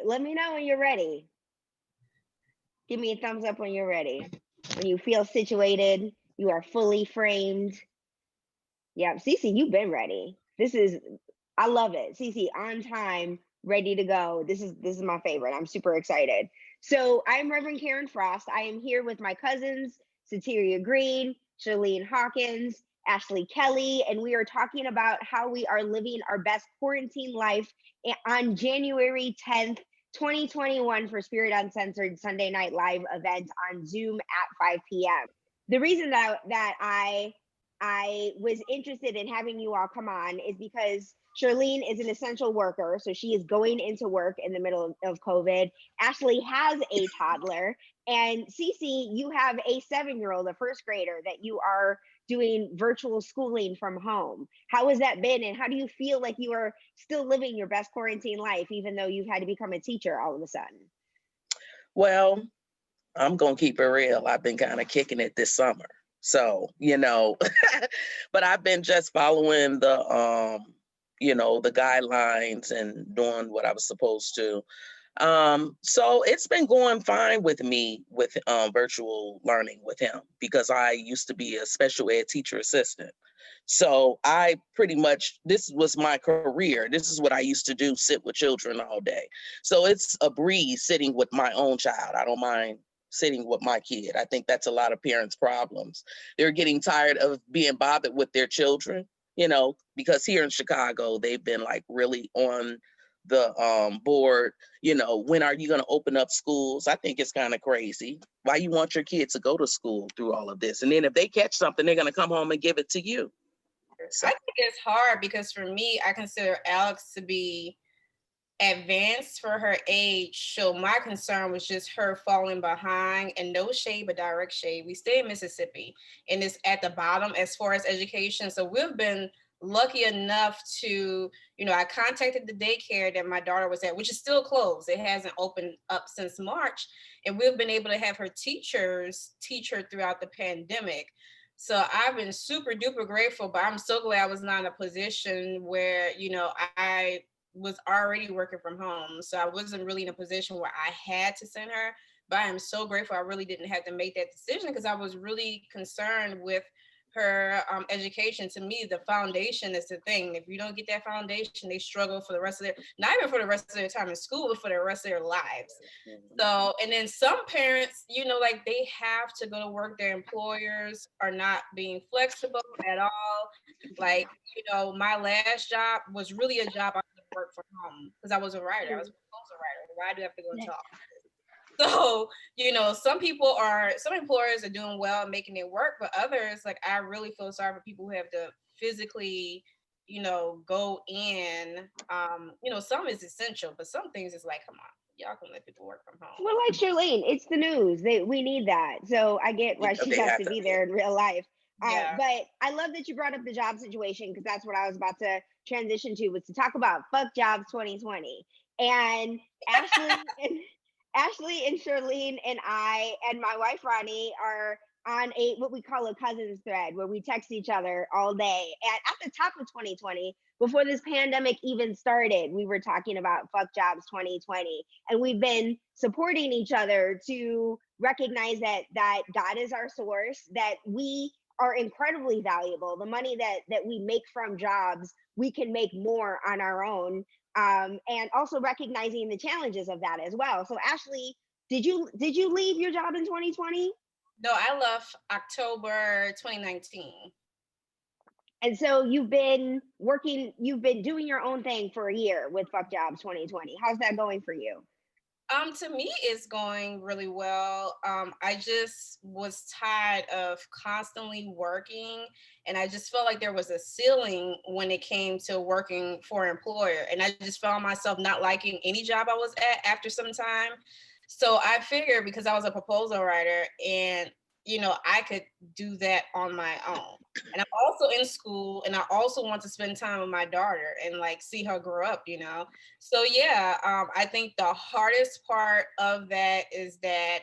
Let me know when you're ready. Give me a thumbs up when you're ready. When you feel situated, you are fully framed. Yeah, Cee Cee, you've been ready. I love it. Cee Cee, on time, ready to go. This is my favorite. I'm super excited. So I'm Reverend Karen Frost. I am here with my cousins, Cee Cee Greene, Sherline Hawkins, Ashlee Kelly, and we are talking about how we are living our best quarantine life on January 10th, 2021 for Spirit Uncensored Sunday Night Live event on Zoom at 5 p.m. The reason that I was interested in having you all come on is because Sherline is an essential worker, so she is going into work in the middle of COVID. Ashlee has a toddler, and Cee Cee, you have a 7-year-old, a first grader, that you are doing virtual schooling from home. How has that been, and how do you feel like you are still living your best quarantine life, even though you've had to become a teacher all of a sudden? Well, I'm going to keep it real. I've been kind of kicking it this summer. So, but I've been just following the guidelines and doing what I was supposed to. So it's been going fine with me with virtual learning with him because I used to be a special ed teacher assistant. So I pretty much, this was my career. This is what I used to do, sit with children all day. So it's a breeze sitting with my own child. I don't mind sitting with my kid. I think that's a lot of parents' problems. They're getting tired of being bothered with their children, because here in Chicago, they've been like really on the board, when are you going to open up schools? I think it's kind of crazy. Why you want your kids to go to school through all of this? And then if they catch something, they're going to come home and give it to you. So. I think it's hard because for me, I consider Alex to be advanced for her age. So my concern was just her falling behind, and no shade, but direct shade. We stay in Mississippi and it's at the bottom as far as education. So we've been lucky enough to, I contacted the daycare that my daughter was at, which is still closed. It hasn't opened up since March. And we've been able to have her teachers teach her throughout the pandemic. So I've been super duper grateful, but I'm so glad I was not in a position where, I was already working from home. So I wasn't really in a position where I had to send her, but I am so grateful I really didn't have to make that decision because I was really concerned with her education. To me, the foundation is the thing. If you don't get that foundation, they struggle for the rest of not even for the rest of their time in school, but for the rest of their lives. So, and then some parents, like they have to go to work. Their employers are not being flexible at all. Like, my last job was really a job I could work from home because I was a writer. I was a proposal writer. Why do I have to go into office? So, some employers are doing well and making it work, but others, like, I really feel sorry for people who have to physically, go in. Some is essential, but some things is like, come on, y'all can let people work from home. Well, like Sherline, it's the news. We need that. So I get why she has to be there in real life. Yeah. But I love that you brought up the job situation because that's what I was about to transition to, was to talk about fuck jobs 2020. And Ashlee and Sherline and I and my wife Ronnie are on what we call a cousins thread where we text each other all day. And at the top of 2020, before this pandemic even started, we were talking about fuck jobs 2020. And we've been supporting each other to recognize that God is our source, that we are incredibly valuable. The money that we make from jobs, we can make more on our own. And also recognizing the challenges of that as well. So Ashlee, did you leave your job in 2020? No, I left October 2019. And so you've been doing your own thing for a year with Fuck Jobs 2020. How's that going for you? To me, it's going really well. I just was tired of constantly working, and I just felt like there was a ceiling when it came to working for an employer. And I just found myself not liking any job I was at after some time. So I figured, because I was a proposal writer and I could do that on my own. And I'm also in school, and I also want to spend time with my daughter and like see her grow up, So yeah, I think the hardest part of that is that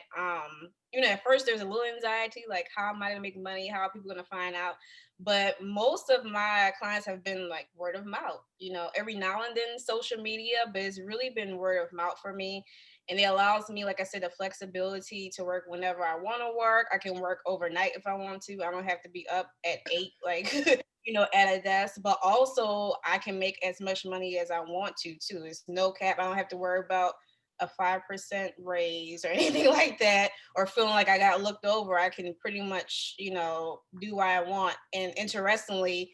at first there's a little anxiety, like how am I gonna make money? How are people gonna find out? But most of my clients have been like word of mouth, every now and then social media, but it's really been word of mouth for me. And it allows me, like I said, the flexibility to work whenever I want to work. I can work overnight if I want to. I don't have to be up at 8, like, at a desk. But also, I can make as much money as I want to, too. There's no cap. I don't have to worry about a 5% raise or anything like that, or feeling like I got looked over. I can pretty much, do what I want. And interestingly,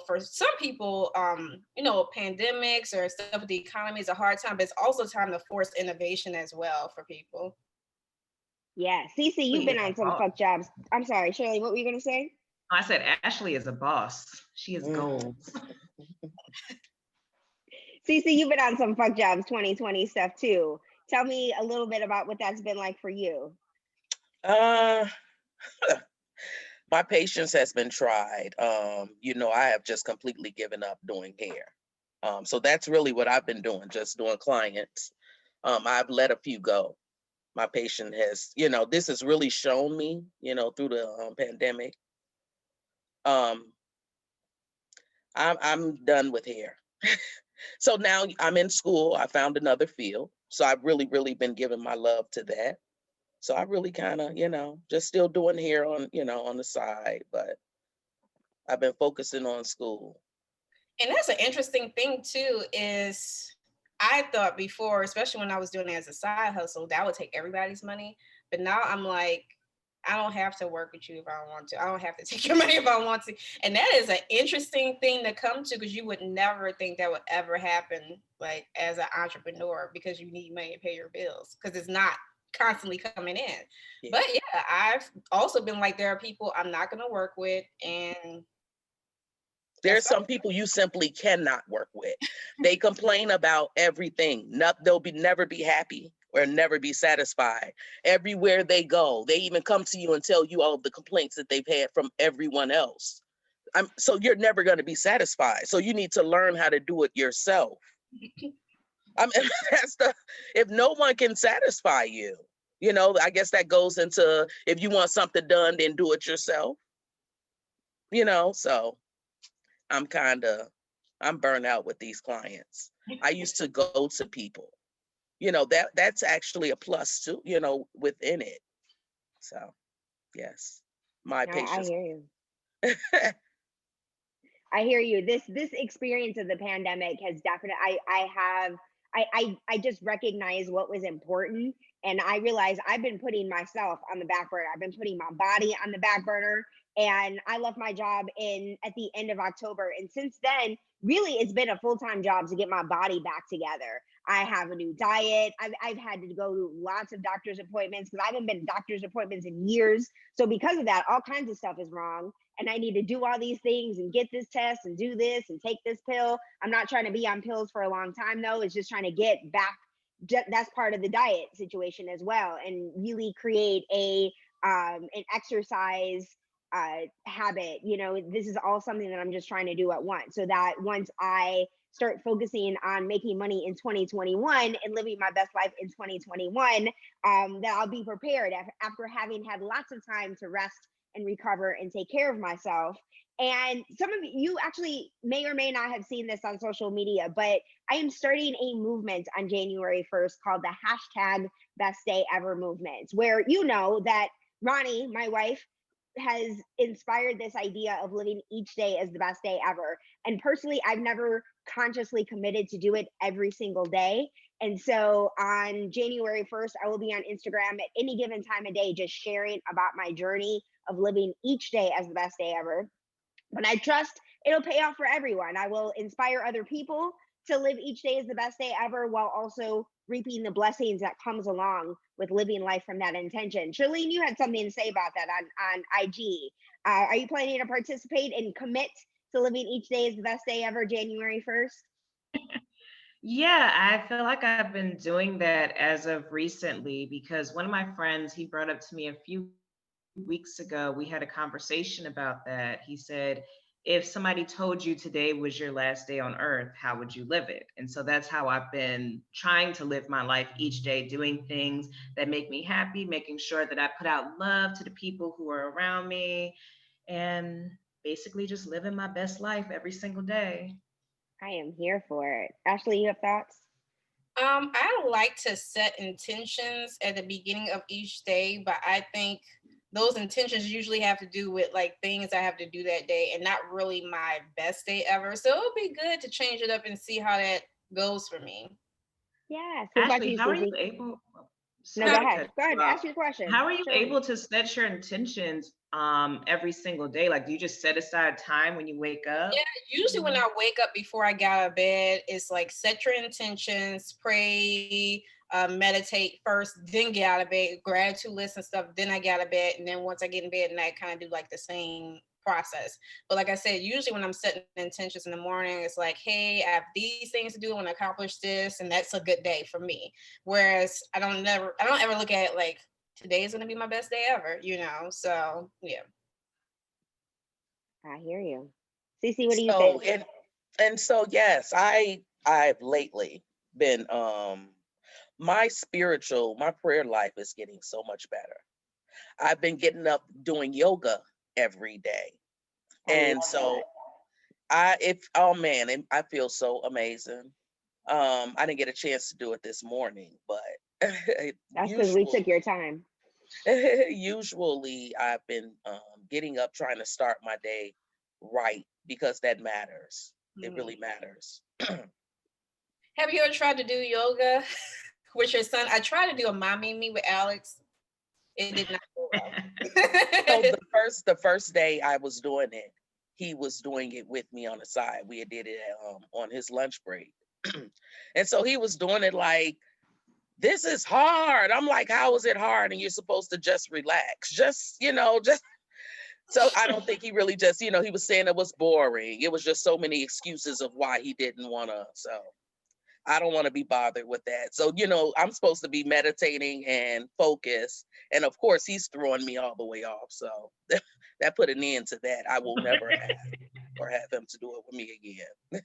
for some people, pandemics or stuff with the economy is a hard time, but it's also time to force innovation as well for people. Yeah, Cee Cee, you've been on some fuck jobs. I'm sorry, Shirley, what were you gonna say? I said Ashlee is a boss. She is gold. Cee Cee, you've been on some fuck jobs 2020 stuff too. Tell me a little bit about what that's been like for you. My patience has been tried. I have just completely given up doing hair. So that's really what I've been doing, just doing clients. I've let a few go. My patient has, this has really shown me, through the pandemic. I'm done with hair. So now I'm in school. I found another field. So I've really, really been giving my love to that. So I really kind of, just still doing hair on, on the side, but I've been focusing on school. And that's an interesting thing too, is I thought before, especially when I was doing it as a side hustle, that would take everybody's money. But now I'm like, I don't have to work with you if I don't want to. I don't have to take your money if I want to. And that is an interesting thing to come to, because you would never think that would ever happen, like as an entrepreneur, because you need money to pay your bills, because it's not constantly coming in. Yeah. But yeah, I've also been like, there are people I'm not going to work with, and there's some people you simply cannot work with. They complain about everything. They'll never be happy or never be satisfied. Everywhere they go, they even come to you and tell you all of the complaints that they've had from everyone else. So you're never going to be satisfied. So you need to learn how to do it yourself. If no one can satisfy you, I guess that goes into, if you want something done, then do it yourself. So I'm burnt out with these clients. I used to go to people, that's actually a plus too, within it. So yes, my patience. I hear you. I hear you. This experience of the pandemic has definitely, I just recognize what was important. And I realized I've been putting myself on the back burner. I've been putting my body on the back burner. And I left my job at the end of October. And since then, really, it's been a full-time job to get my body back together. I have a new diet. I've had to go to lots of doctor's appointments because I haven't been to doctor's appointments in years. So because of that, all kinds of stuff is wrong. And I need to do all these things and get this test and do this and take this pill. I'm not trying to be on pills for a long time, though. It's just trying to get back. That's part of the diet situation as well, and really create an exercise habit. This is all something that I'm just trying to do at once, so that once I start focusing on making money in 2021 and living my best life in 2021, that I'll be prepared after having had lots of time to rest and recover and take care of myself. And some of you actually may or may not have seen this on social media, but I am starting a movement on January 1st called the hashtag Best Day Ever movement, where that Ronnie, my wife, has inspired this idea of living each day as the best day ever. And personally, I've never consciously committed to do it every single day. And so on January 1st, I will be on Instagram at any given time of day, just sharing about my journey of living each day as the best day ever. But I trust it'll pay off for everyone. I will inspire other people to live each day as the best day ever, while also reaping the blessings that comes along with living life from that intention. Sherline, you had something to say about that on IG. Are you planning to participate and commit to living each day as the best day ever, January 1st? Yeah, I feel like I've been doing that as of recently, because one of my friends, he brought up to me a few weeks ago, we had a conversation about that. He said, if somebody told you today was your last day on earth, how would you live it? And so that's how I've been trying to live my life each day, doing things that make me happy, making sure that I put out love to the people who are around me, and basically just living my best life every single day. I am here for it. Ashley, you have thoughts? I like to set intentions at the beginning of each day, but I think those intentions usually have to do with like things I have to do that day and not really my best day ever. So it'll be good to change it up and see how that goes for me. Yes. What about Ashley, you, how are you Cece? able? No, Sorry go to ahead. cut Go ahead. you off. Ask your question. How are you Sherline. able to set your intentions every single day? Like, do you just set aside time when you wake up? Yeah, usually when I wake up before I get out of bed, it's like set your intentions, pray, meditate first, then get out of bed, gratitude list and stuff, then I get out of bed. And then once I get in bed and I kind of do like the same process. But like I said, usually when I'm setting intentions in the morning, it's like, hey, I have these things to do. I want to accomplish this, and that's a good day for me. Whereas I don't ever look at it like today is gonna be my best day ever, you know. So yeah. I hear you. Cece, what do you So think? and so yes, I've lately been my prayer life is getting so much better. I've been getting up doing yoga every day. I And love so that. oh man, I feel so amazing. I didn't get a chance to do it this morning, but That's because we usually took your time. usually I've been getting up trying to start my day right because that matters. It really matters. Have you ever tried to do yoga with your son? I tried to do a mommy and me with Alex. It did not go So well. the first day I was doing it, he was doing it with me on the side. We had did it on his lunch break. And so he was doing it like, this is hard. I'm like, how is it hard? And you're supposed to just relax. Just so I don't think he really just, he was saying it was boring. It was just so many excuses of why he didn't want to. So I don't want to be bothered with that. So, I'm supposed to be meditating and focused. And of course, he's throwing me all the way off. So that put an end to that. I will never have him to do it with me again.